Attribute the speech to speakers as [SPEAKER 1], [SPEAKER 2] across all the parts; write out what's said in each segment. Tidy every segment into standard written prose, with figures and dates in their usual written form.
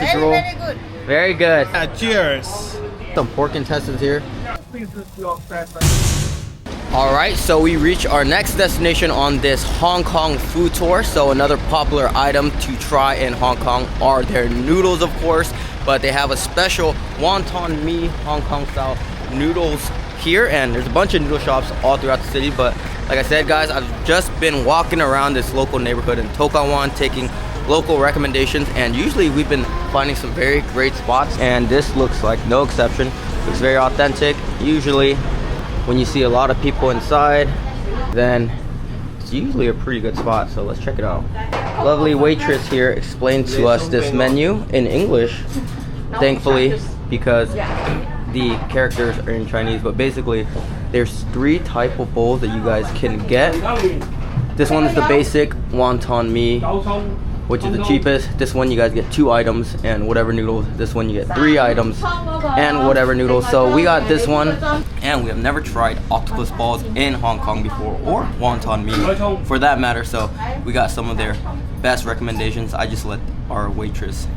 [SPEAKER 1] sausage roll.
[SPEAKER 2] Very good.
[SPEAKER 1] Very good.
[SPEAKER 3] Cheers.
[SPEAKER 1] Some pork intestines here. Alright, so we reach our next destination on this Hong Kong food tour. So another popular item to try in Hong Kong are their noodles, of course. But they have a special Wonton Mee Hong Kong style noodles here. And there's a bunch of noodle shops all throughout the city. But like I said, guys, I've just been walking around this local neighborhood in To Kwon Wan, taking local recommendations. And usually we've been finding some very great spots. And this looks like no exception. Looks very authentic. Usually when you see a lot of people inside, then it's usually a pretty good spot. So let's check it out. Lovely waitress here explained to us this menu in English, thankfully, because the characters are in Chinese. But basically there's 3 type of bowls that you guys can get. This one is the basic Wonton Mee, which is the cheapest. This one you guys get 2 items and whatever noodles. This one you get 3 items and whatever noodles. So we got this one, and we have never tried octopus balls in Hong Kong before, or wonton mee for that matter. So we got some of their best recommendations. I just let our waitress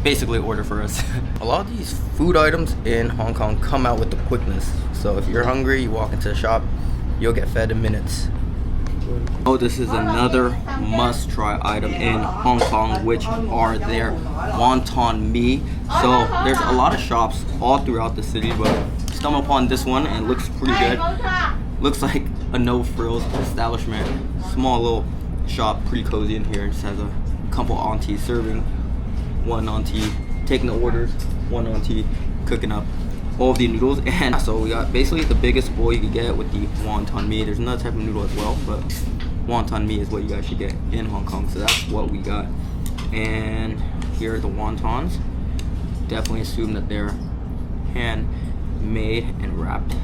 [SPEAKER 1] basically order for us. A lot of these food items in Hong Kong come out with the quickness. So if you're hungry, you walk into the shop, you'll get fed in minutes. Oh, this is another must-try item in Hong Kong, which are their wonton mee. So there's a lot of shops all throughout the city, but stumbled upon this one and it looks pretty good. Looks like a no-frills establishment. Small little shop, pretty cozy in here. It just has a couple aunties serving. One auntie taking the orders, one auntie cooking up all of the noodles. And so we got basically the biggest bowl you could get with the wonton mee. There's another type of noodle as well, but wonton mee is what you guys should get in Hong Kong. So that's what we got. And here are the wontons. Definitely assume that they're handmade and wrapped.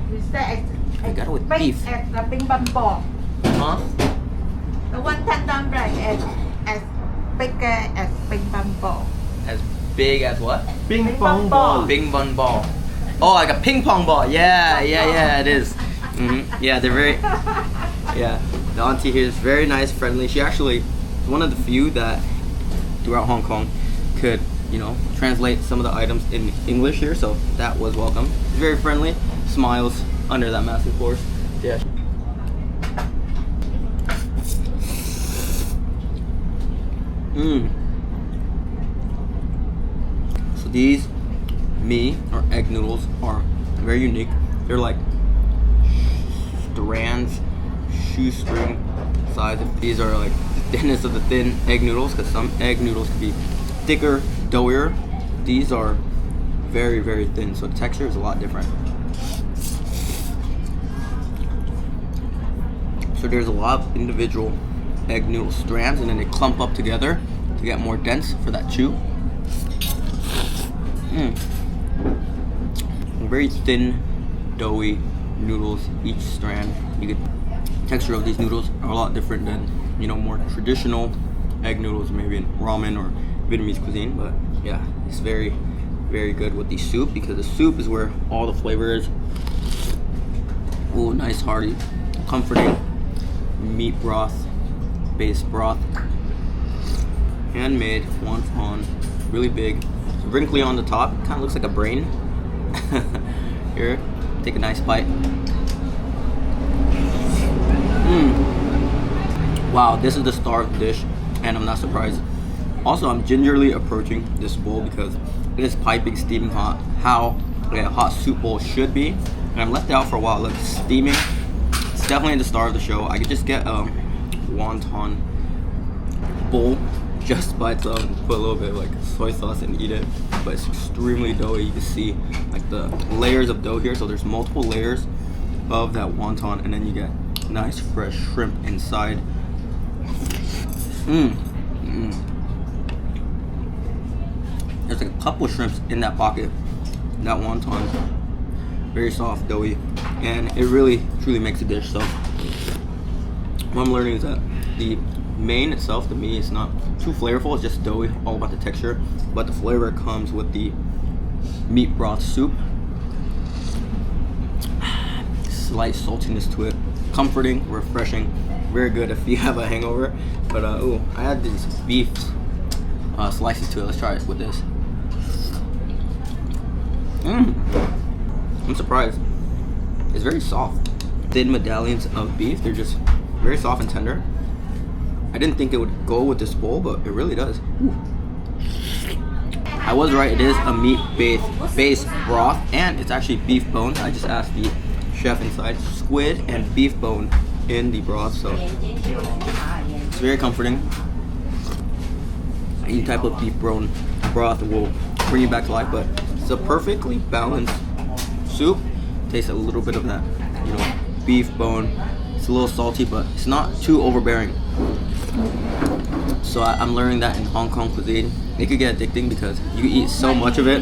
[SPEAKER 1] I got it with beef. Huh?
[SPEAKER 2] The wonton done right as big as ping pong ball.
[SPEAKER 1] As big as what?
[SPEAKER 3] Ping pong ball.
[SPEAKER 1] Ping pong ball. Oh, like a ping pong ball. Yeah, it is. Yeah, they're very. Yeah, the auntie here is very nice, friendly. She actually is one of the few that throughout Hong Kong could, you know, translate some of the items in English here. So that was welcome. Very friendly. Smiles under that mask, of course. Yeah. So these mee or egg noodles are very unique. They're like strands, shoestring size. These are like the thinness of the thin egg noodles, because some egg noodles can be thicker, doughier. These are very, very thin, so the texture is a lot different. So there's a lot of individual egg noodle strands, and then they clump up together to get more dense for that chew. Very thin, doughy noodles, each strand. You get texture of these noodles are a lot different than, you know, more traditional egg noodles, maybe in ramen or Vietnamese cuisine. But yeah, it's very, very good with the soup, because the soup is where all the flavor is. Ooh, nice hearty, comforting meat broth, base broth, handmade wonton, really big, wrinkly on the top, kind of looks like a brain. Here, take a nice bite. Wow, this is the star of the dish, and I'm not surprised. Also, I'm gingerly approaching this bowl because it is piping steaming hot, how a hot soup bowl should be. And I've left it out for a while. It's steaming. It's definitely the star of the show. I could just get a wonton bowl just by itself and put a little bit of like soy sauce and eat it. But it's extremely doughy. You can see like the layers of dough here. So there's multiple layers of that wonton, and then you get nice fresh shrimp inside. There's like a couple shrimps in that pocket. That wonton, very soft, doughy, and it really truly makes a dish. So what I'm learning is that the main itself, the meat, is not too flavorful. It's just doughy, all about the texture, but the flavor comes with the meat broth soup. Slight saltiness to it, comforting, refreshing, very good if you have a hangover. But ooh, I had these beef slices to it. Let's try it with this. I'm surprised. It's very soft. Thin medallions of beef. They're just very soft and tender. I didn't think it would go with this bowl, but it really does. Ooh. I was right. It is a meat-based broth, and it's actually beef bones. I just asked the chef inside. Squid and beef bone in the broth, so it's very comforting. Any type of beef bone broth will bring you back to life, but it's a perfectly balanced soup. Tastes a little bit of that, you know, beef bone. It's a little salty, but it's not too overbearing. So I'm learning that in Hong Kong cuisine, it could get addicting because you eat so much of it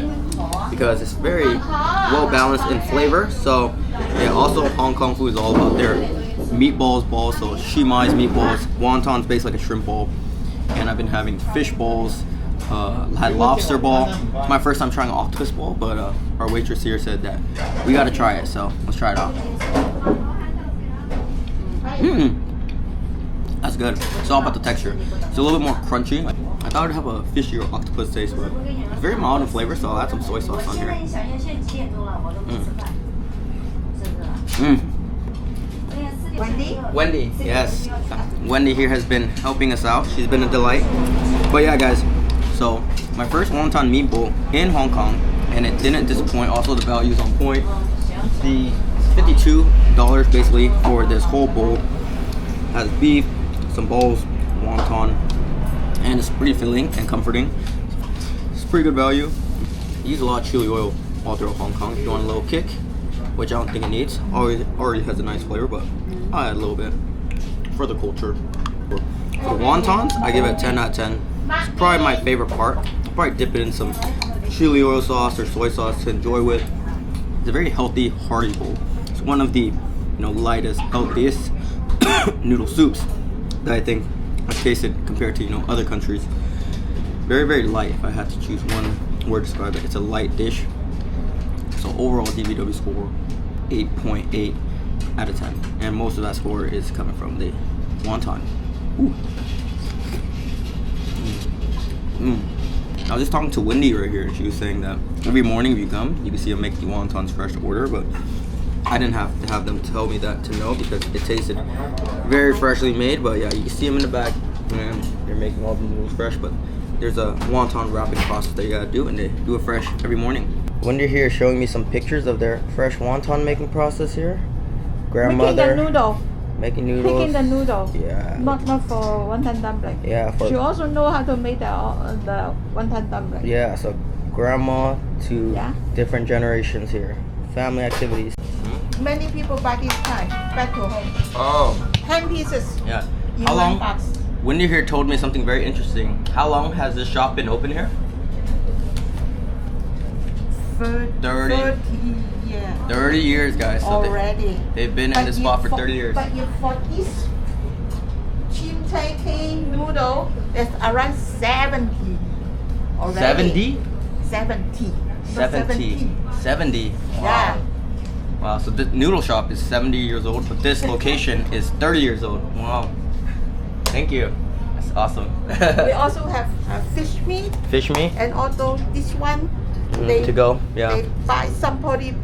[SPEAKER 1] because it's very well balanced in flavor. So yeah, also Hong Kong food is all about their meatballs balls. So shumai's meatballs, wonton's based like a shrimp ball, and I've been having fish balls. Had lobster ball. It's my first time trying an octopus ball, but our waitress here said that we gotta try it, so let's try it out. That's good. It's all about the texture. It's a little bit more crunchy. I thought it'd have a fishy or octopus taste, but it's very mild in flavor, so I'll add some soy sauce on here. Wendy, yes. Wendy here has been helping us out. She's been a delight. But yeah, guys, so my first wonton mee bowl in Hong Kong, and it didn't disappoint. Also, the value is on point. The $52 basically for this whole bowl has beef, some balls, wonton, and it's pretty filling and comforting. It's pretty good value. I use a lot of chili oil all throughout Hong Kong. If you want a little kick, which I don't think it needs, already has a nice flavor, but I'll add a little bit for the culture. For the wontons, I give it 10 out of 10. It's probably my favorite part. I'll probably dip it in some chili oil sauce or soy sauce to enjoy with. It's a very healthy, hearty bowl. It's one of the lightest, healthiest noodle soups that I think I've tasted compared to other countries. Very, very light. If I had to choose one word to describe it, it's a light dish. So overall DBW score 8.8 out of 10, and most of that score is coming from the wonton. Ooh. I was just talking to Wendy right here, and she was saying that every morning if you come, you can see them make the wontons fresh to order, but I didn't have to have them tell me that to know because it tasted very freshly made. But yeah, you can see them in the back, and they're making all the noodles fresh, but there's a wonton wrapping process that you gotta do, and they do it fresh every morning. Wendy here showing me some pictures of their fresh wonton making process here. Grandmother making noodles.
[SPEAKER 2] Picking the noodle.
[SPEAKER 1] Yeah.
[SPEAKER 2] Not for wonton dumpling.
[SPEAKER 1] Yeah.
[SPEAKER 2] She also know how to make the wonton dumpling.
[SPEAKER 1] Yeah. So grandma to different generations here. Family activities.
[SPEAKER 2] Many people buy this kind back to home.
[SPEAKER 1] Oh.
[SPEAKER 2] 10 pieces.
[SPEAKER 1] Yeah.
[SPEAKER 2] In
[SPEAKER 1] How long?
[SPEAKER 2] one box.
[SPEAKER 1] Wendy here told me something very interesting. How long has this shop been open here? 30
[SPEAKER 2] years.
[SPEAKER 1] 30 years, guys. So
[SPEAKER 2] already.
[SPEAKER 1] They've been in this spot for 30 years.
[SPEAKER 2] But for this Tsim Sha Tsui noodle, it's around 70 already.
[SPEAKER 1] 70?
[SPEAKER 2] 70.
[SPEAKER 1] 70. Wow.
[SPEAKER 2] Yeah.
[SPEAKER 1] Wow, so the noodle shop is 70 years old, but this location is 30 years old. Wow. Thank you. That's awesome.
[SPEAKER 2] We also have fish meat.
[SPEAKER 1] Fish meat?
[SPEAKER 2] And also this one.
[SPEAKER 1] To go, yeah.
[SPEAKER 2] They buy, somebody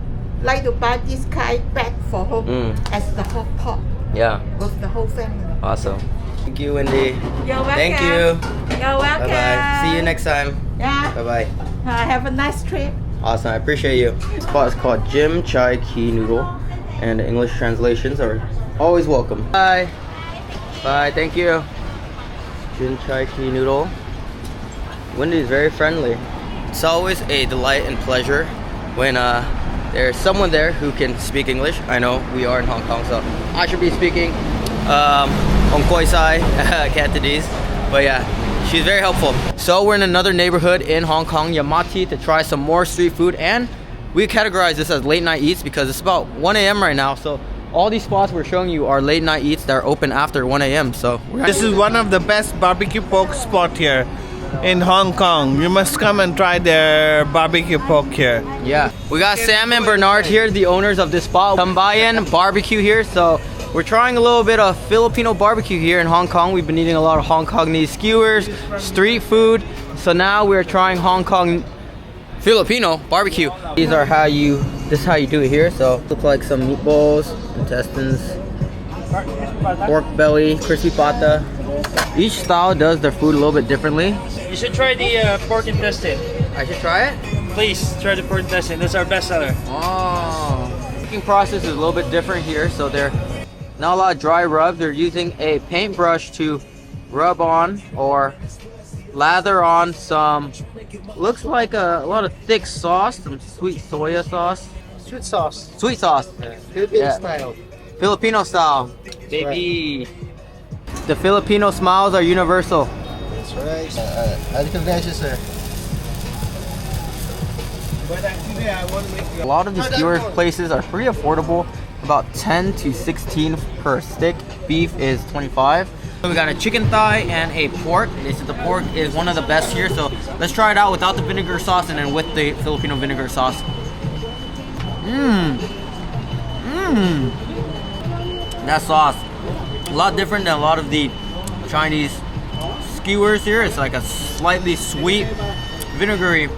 [SPEAKER 2] like to buy this kind back for home as the hot pot.
[SPEAKER 1] Yeah.
[SPEAKER 2] With the whole family.
[SPEAKER 1] Awesome. Thank you, Wendy.
[SPEAKER 2] You're welcome.
[SPEAKER 1] Thank you.
[SPEAKER 2] You're welcome.
[SPEAKER 1] Bye-bye. See you next time.
[SPEAKER 2] Yeah.
[SPEAKER 1] Bye-bye.
[SPEAKER 2] Have a nice trip.
[SPEAKER 1] Awesome, I appreciate you. This spot is called Tsim Sha Tsui Noodle, and the English translations are always welcome. Bye. Bye, thank you. Tsim Sha Tsui Noodle. Wendy is very friendly. It's always a delight and pleasure when there's someone there who can speak English. I know we are in Hong Kong, so I should be speaking Ong Koi Sai, Cantonese, but yeah, she's very helpful. So we're in another neighborhood in Hong Kong, Yamati, to try some more street food, and we categorize this as late night eats because it's about 1 a.m. right now. So all these spots we're showing you are late night eats that are open after 1 a.m. So
[SPEAKER 3] this is one of the best barbecue pork spot here in Hong Kong. You must come and try their barbecue pork here.
[SPEAKER 1] Yeah, we got Sam and Bernard here, the owners of this spot, Tambayan Barbecue here. So we're trying a little bit of Filipino barbecue here in Hong Kong. We've been eating a lot of Hong Kongese skewers, street food. So now we're trying Hong Kong Filipino barbecue. These are how you, this is how you do it here. So look like some meatballs, intestines, pork belly, crispy pata. Each style does their food a little bit differently.
[SPEAKER 4] You should try the pork intestine.
[SPEAKER 1] I should try it?
[SPEAKER 4] Please try the pork intestine. That's our best seller.
[SPEAKER 1] Oh. Cooking process is a little bit different here. So they're not a lot of dry rub. They're using a paintbrush to rub on or lather on some, looks like a lot of thick sauce, some sweet soya sauce.
[SPEAKER 4] Sweet sauce.
[SPEAKER 1] Sweet sauce.
[SPEAKER 4] Filipino style.
[SPEAKER 1] Filipino style.
[SPEAKER 4] Baby.
[SPEAKER 1] The Filipino smiles are universal.
[SPEAKER 5] That's right. I recognize you, sir.
[SPEAKER 3] But actually, I want to make
[SPEAKER 1] A lot of these skewers places are pretty affordable, about 10 to 16 per stick. Beef is 25. We got a chicken thigh and a pork. They said the pork is one of the best here, so let's try it out without the vinegar sauce and then with the Filipino vinegar sauce. That sauce, a lot different than a lot of the Chinese skewers here. It's like a slightly sweet, vinegary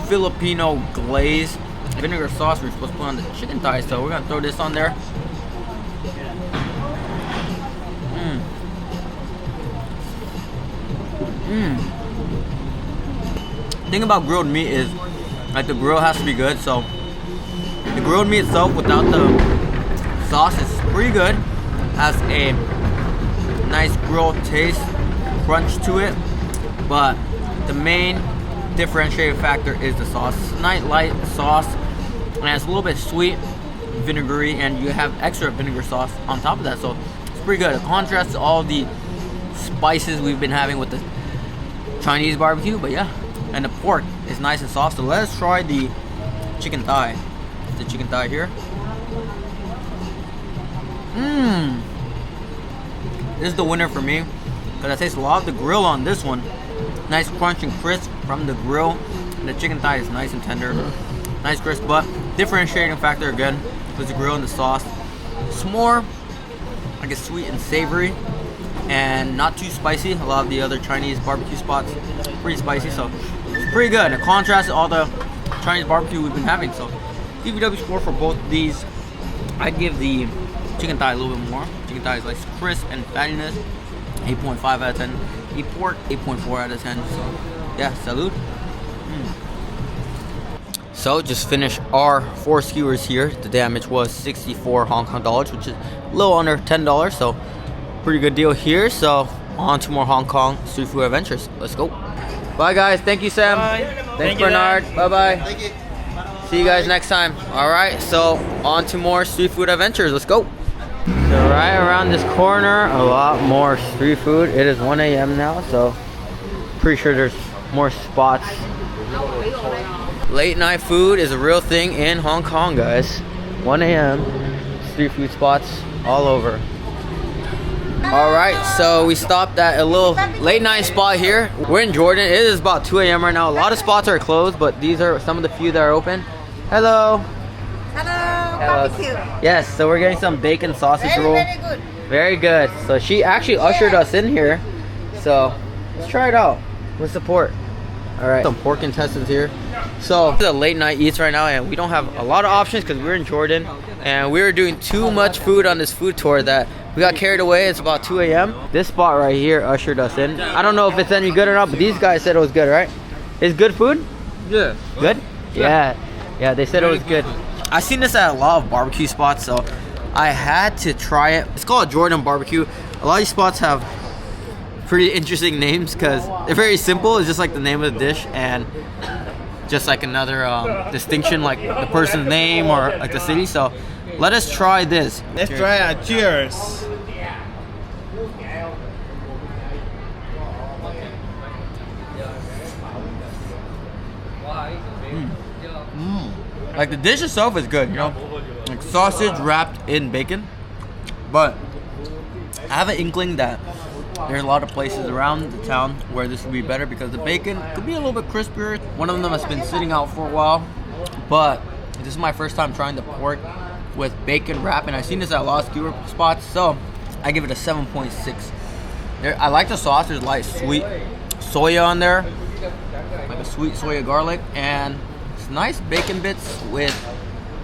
[SPEAKER 1] Filipino glaze. Vinegar sauce we're supposed to put on the chicken thighs, so we're gonna throw this on there. Thing about grilled meat is like the grill has to be good, so the grilled meat itself without the sauce is pretty good. Has a nice grill taste, crunch to it, but the main differentiating factor is the sauce. It's a nice light sauce and it's a little bit sweet, vinegary, and you have extra vinegar sauce on top of that, so it's pretty good. It contrasts to all the spices we've been having with the Chinese barbecue, but yeah. And the pork is nice and soft, so let's try the chicken thigh. The chicken thigh here. This is the winner for me because I taste a lot of the grill on this one. Nice crunch and crisp from the grill. And the chicken thigh is nice and tender, nice crisp. But differentiating factor again was the grill and the sauce. It's more, I guess, sweet and savory, and not too spicy. A lot of the other Chinese barbecue spots pretty spicy, so it's pretty good. It contrasts to all the Chinese barbecue we've been having. So DVW score for both these, I'd give the chicken thigh a little bit more. Chicken thigh is like crisp and fattiness, 8.5 out of 10. The pork, 8.4 out of 10. So yeah, salud. So just finished our 4 skewers here. The damage was 64 Hong Kong dollars, which is a little under $10. So pretty good deal here. So on to more Hong Kong street food adventures. Let's go. Bye guys. Thank you, Sam.
[SPEAKER 4] Bye.
[SPEAKER 1] Thanks, Bernard. Bye bye.
[SPEAKER 5] Thank you.
[SPEAKER 1] See you guys next time. All right, so on to more street food adventures. Let's go. So right around this corner, a lot more street food. It is 1 a.m. now, so pretty sure there's more spots. Late night food is a real thing in Hong Kong, guys. 1 a.m. street food spots all over. All right, so we stopped at a little late night spot here. We're in Jordan. It is about 2 a.m. right now. A lot of spots are closed, but these are some of the few that are open. Hello.
[SPEAKER 2] Hello, barbecue.
[SPEAKER 1] Yes, so we're getting some bacon sausage roll.
[SPEAKER 2] Very good.
[SPEAKER 1] Very good. So she actually ushered us in here. So let's try it out with support. All right, some pork intestines here. So it's a late night eats right now, and we don't have a lot of options because we're in Jordan, and we were doing too much food on this food tour that we got carried away. It's about 2 a.m. This spot right here ushered us in. I don't know if it's any good or not, but these guys said it was good, right? Is good food?
[SPEAKER 3] Yeah.
[SPEAKER 1] Good? Yeah. Yeah, they said it was good. I've seen this at a lot of barbecue spots, so I had to try it. It's called Jordan Barbecue. A lot of these spots have pretty interesting names because they're very simple. It's just like the name of the dish and just like another distinction, like the person's name or like the city. So let us try this.
[SPEAKER 3] Let's try it. Cheers.
[SPEAKER 1] Like the dish itself is good, you know, like sausage wrapped in bacon. But I have an inkling that there's a lot of places around the town where this would be better because the bacon could be a little bit crispier. One of them has been sitting out for a while, but this is my first time trying the pork with bacon wrap, and I've seen this at a lot of skewer spots, so I give it a 7.6. I like the sauce. There's like sweet soya on there, like a the sweet soya garlic, and it's nice bacon bits with,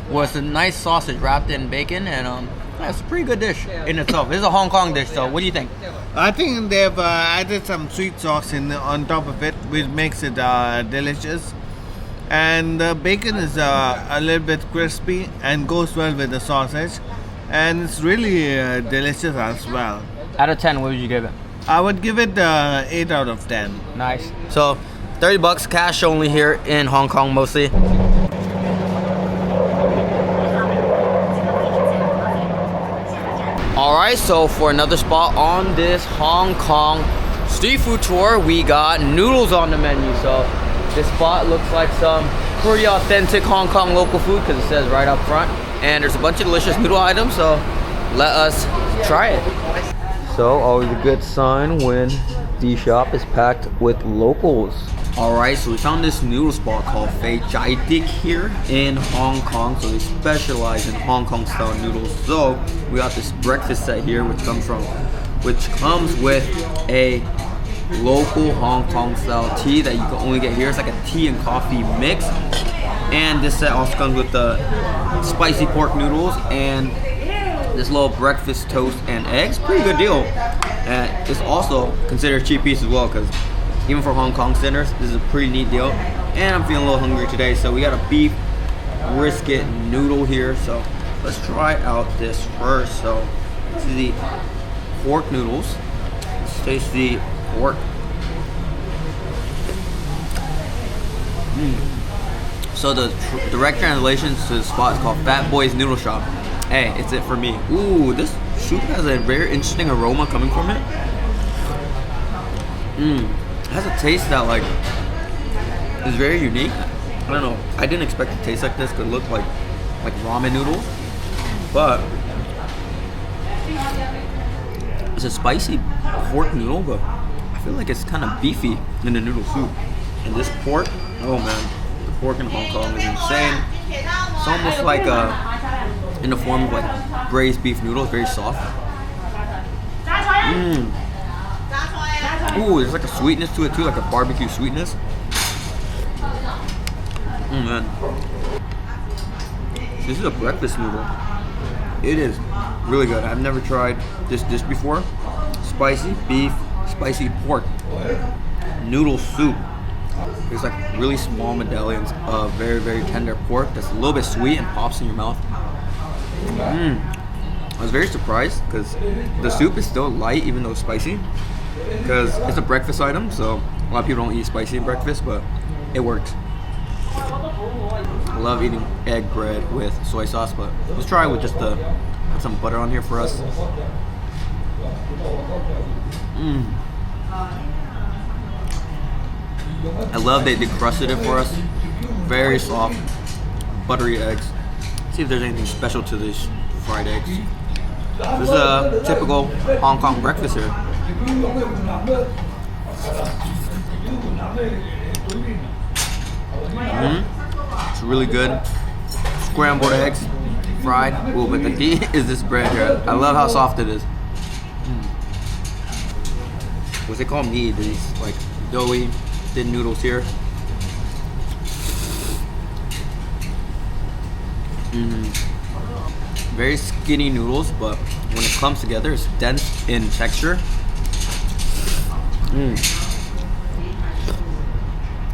[SPEAKER 1] well, it's a nice sausage wrapped in bacon, and yeah, it's a pretty good dish in itself. This is a Hong Kong dish, so what do you think?
[SPEAKER 3] I think they've added some sweet sauce on top of it, which makes it delicious. And the bacon is a little bit crispy and goes well with the sausage. And it's really delicious as well.
[SPEAKER 1] Out of 10, what would you give it?
[SPEAKER 3] I would give it 8 out of 10.
[SPEAKER 1] Nice. So, $30 cash only here in Hong Kong mostly. Alright, so for another spot on this Hong Kong street food tour, we got noodles on the menu. So this spot looks like some pretty authentic Hong Kong local food because it says right up front. And there's a bunch of delicious noodle items, so let us try it. So always a good sign when the shop is packed with locals. Alright, so we found this noodle spot called Fei Chai Dik here in Hong Kong. So they specialize in Hong Kong style noodles. So we got this breakfast set here which comes with a local Hong Kong style tea that you can only get here. It's like a tea and coffee mix. And this set also comes with the spicy pork noodles and this little breakfast toast and eggs. Pretty good deal. And it's also considered a cheap piece as well because even for Hong Kong centers, this is a pretty neat deal. And I'm feeling a little hungry today, so we got a beef brisket noodle here. So let's try out this first. So this is the pork noodles. Let's taste the pork. So the direct translation to the spot is called Fat Boy's Noodle Shop. Hey, it's it for me. Ooh, this soup has a very interesting aroma coming from it. It has a taste that like is very unique. I don't know. I didn't expect it to taste like this. Could look like ramen noodles, but it's a spicy pork noodle. But I feel like it's kind of beefy in the noodle soup. And this pork, oh man, the pork in Hong Kong is insane. It's almost like in the form of like braised beef noodles, very soft. Ooh, there's like a sweetness to it too, like a barbecue sweetness. Man. This is a breakfast noodle. It is really good. I've never tried this dish before. Spicy beef, spicy pork, noodle soup. There's like really small medallions of very, very tender pork that's a little bit sweet and pops in your mouth. I was very surprised because the soup is still light even though it's spicy. Because it's a breakfast item, so a lot of people don't eat spicy at breakfast, but it works. I love eating egg bread with soy sauce, but let's try with just put some butter on here for us. I love they decrusted it for us. Very soft, buttery eggs. Let's see if there's anything special to these fried eggs. This is a typical Hong Kong breakfast here. It's really good. Scrambled eggs, fried. Ooh, but the key is this bread here. I love how soft it is. What's they call mee? These like doughy, thin noodles here. Very skinny noodles, but when it comes together, it's dense in texture.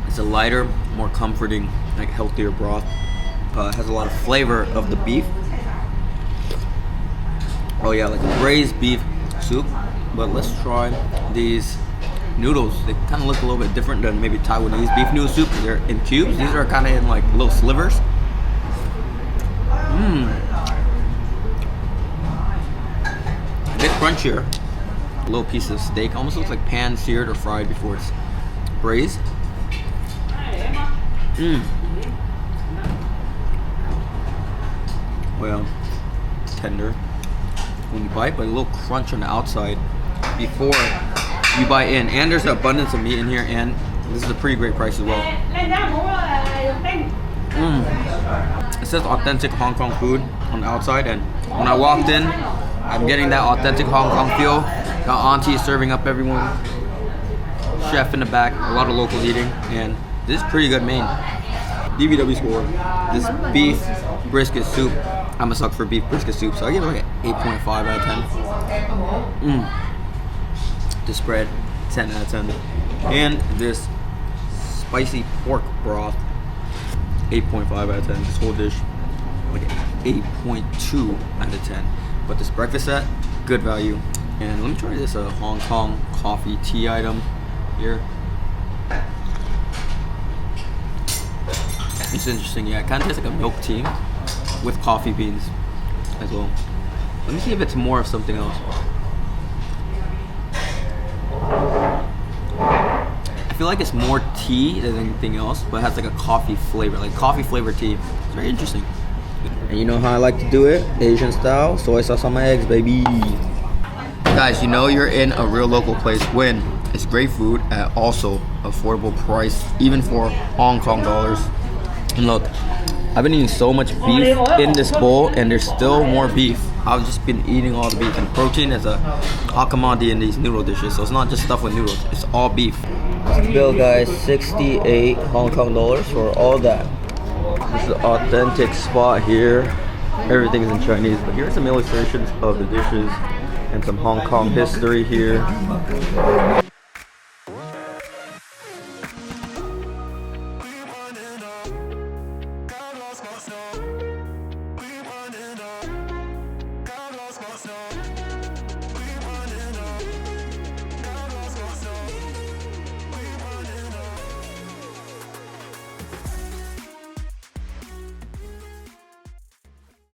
[SPEAKER 1] It's a lighter, more comforting, like healthier broth. Has a lot of flavor of the beef. Oh yeah, like a braised beef soup. But let's try these noodles. They kind of look a little bit different than maybe Taiwanese beef noodle soup. They're in cubes. These are kind of in like little slivers. A bit crunchier. A little piece of steak. Almost looks like pan seared or fried before it's braised. Well, tender when you bite, but a little crunch on the outside before you bite in. And there's an abundance of meat in here, and this is a pretty great price as well. It says authentic Hong Kong food on the outside, and when I walked in, I'm getting that authentic Hong Kong feel. Got auntie serving up everyone, chef in the back, a lot of locals eating, and This is pretty good main. DBW score. This beef brisket soup. I'm a suck for beef brisket soup, so I give it like an 8.5 out of 10. The spread, 10 out of 10. And this spicy pork broth, 8.5 out of 10. This whole dish, like an 8.2 out of 10. But this breakfast set, good value. And let me try this Hong Kong coffee tea item here. It's interesting, yeah. It kind of tastes like a milk tea with coffee beans as well. Let me see if it's more of something else. I feel like it's more tea than anything else, but it has like a coffee flavor, like coffee flavored tea. It's very interesting. And you know how I like to do it? Asian style, soy sauce on my eggs, baby. Guys, you know you're in a real local place when it's great food at also affordable price, even for Hong Kong dollars. And look, I've been eating so much beef in this bowl, and there's still more beef. I've just been eating all the beef, and protein is a commodity in these noodle dishes, so it's not just stuff with noodles, it's all beef. The bill, guys, 68 Hong Kong dollars for all that. This is an authentic spot here. Everything is in Chinese, but here's some illustrations of the dishes and some Hong Kong history here.